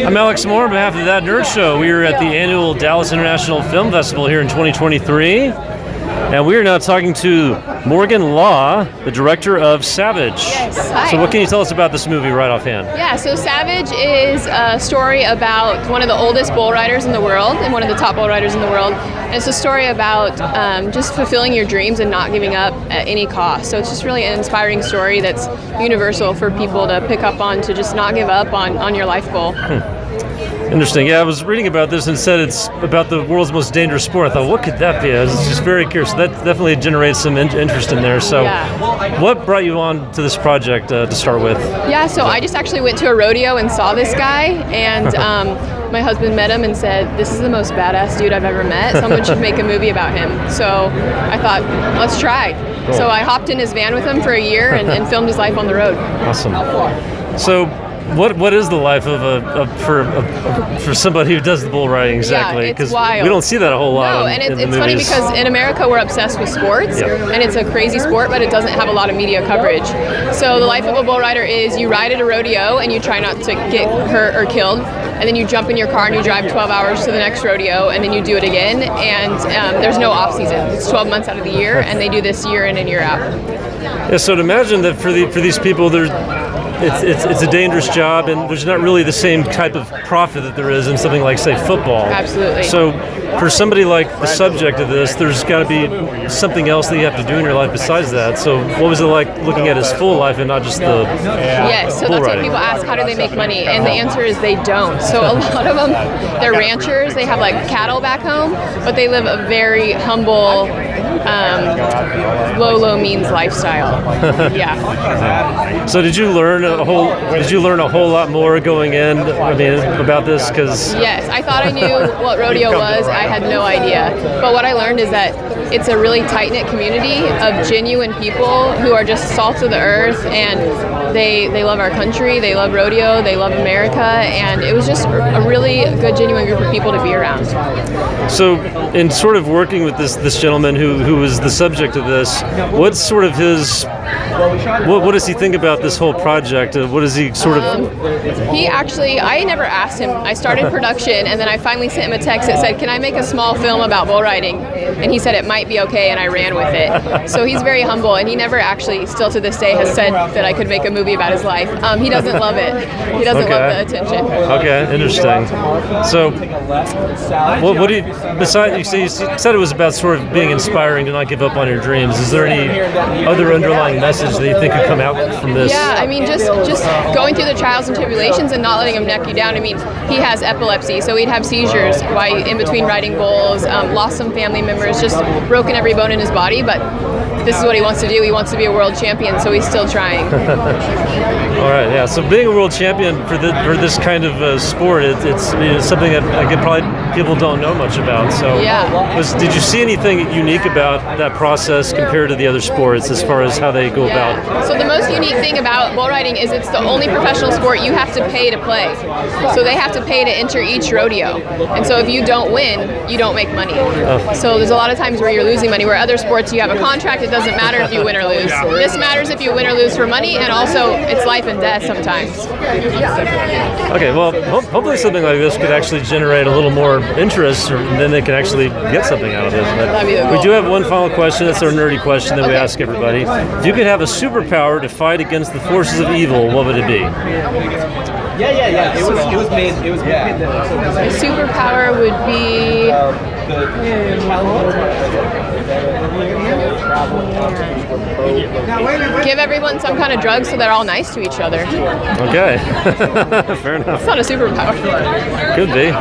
I'm Alex Moore on behalf of That Nerd Show. We are at the annual Dallas International Film Festival here in 2023. And we are now talking to Morgan Law, the director of Savage. Yes. Hi. So what can you tell us about this movie right offhand? Yeah, so Savage is a story about one of the oldest bull riders in the world and one of the top bull riders in the world. And it's a story about just fulfilling your dreams and not giving up at any cost. So it's just really an inspiring story that's universal for people to pick up on, to just not give up on your life goal. Interesting. Yeah, I was reading about this and said it's about the world's most dangerous sport. I thought, what could that be? I was just very curious. That definitely generates some interest in there. So what brought you on to this project to start with? Yeah, so I just actually went to a rodeo and saw this guy, and my husband met him and said, this is the most badass dude I've ever met. Someone should make a movie about him. So I thought, let's try. Cool. So I hopped in his van with him for a year and filmed his life on the road. Awesome. So what is the life of for somebody who does the bull riding exactly? Yeah, it's wild. We don't see that a whole lot. No, and it's funny because in America we're obsessed with sports, and it's a crazy sport, but it doesn't have a lot of media coverage. So the life of a bull rider is you ride at a rodeo and you try not to get hurt or killed, and then you jump in your car and you drive 12 hours to the next rodeo, and then you do it again, and there's no off season. It's 12 months out of the year, and they do this year in and year out. Yeah, so to imagine that for these people, it's a dangerous job, and there's not really the same type of profit that there is in something like, say, football. Absolutely. So for somebody like the subject of this, there's got to be something else that you have to do in your life besides that. So what was it like looking at his full life and not just the Yes, so that's what people ask, how do they make money? And the answer is they don't. So a lot of them, they're ranchers, they have like cattle back home, but they live a very humble, low means lifestyle. Yeah. So did you learn a whole lot more going in, about this? Because yes, I thought I knew what rodeo was. I had no idea. But what I learned is that it's a really tight-knit community of genuine people who are just salt of the earth, and they love our country, they love rodeo, they love America, and it was just a really good, genuine group of people to be around. So in sort of working with this gentleman who was the subject of this, what's sort of his, what does he think about this whole project? What is he sort of... He actually, I never asked him. I started production, and then I finally sent him a text that said, can I make a small film about bull riding? And he said it might be okay, and I ran with it. So he's very humble, and he never actually, still to this day, has said that I could make a movie about his life. He doesn't love it. He doesn't love the attention. Okay, interesting. So, what do you, besides, you said it was about sort of being inspiring to not give up on your dreams. Is there any other underlying message that you think could come out from this? Yeah, I mean, just going through the trials and tribulations and not letting him neck you down. I mean, he has epilepsy, so he'd have seizures while in between riding bulls, lost some family members, just broken every bone in his body, but this is what he wants to do. He wants to be a world champion, so he's still trying. All right, yeah. So being a world champion for this kind of sport, it's something that probably people don't know much about. So did you see anything unique about that process compared to the other sports as far as how they go about? So the most unique thing about bull riding is it's the only professional sport you have to pay to play. So they have to pay to enter each rodeo. And so if you don't win, you don't make money. So there's a lot of times where you're losing money, where other sports you have a contract, it doesn't matter if you win or lose. This matters if you win or lose for money, and also it's life and death sometimes. Okay, well, hopefully something like this could actually generate a little more interest, and then they can actually get something out of it. But we do have one final question. That's our nerdy question that we ask everybody. If you could have a superpower to fight against the forces of evil, what would it be? Yeah. It was made. My superpower would be... give everyone some kind of drug so they're all nice to each other. Okay. Fair enough. It's not a superpower. Could be.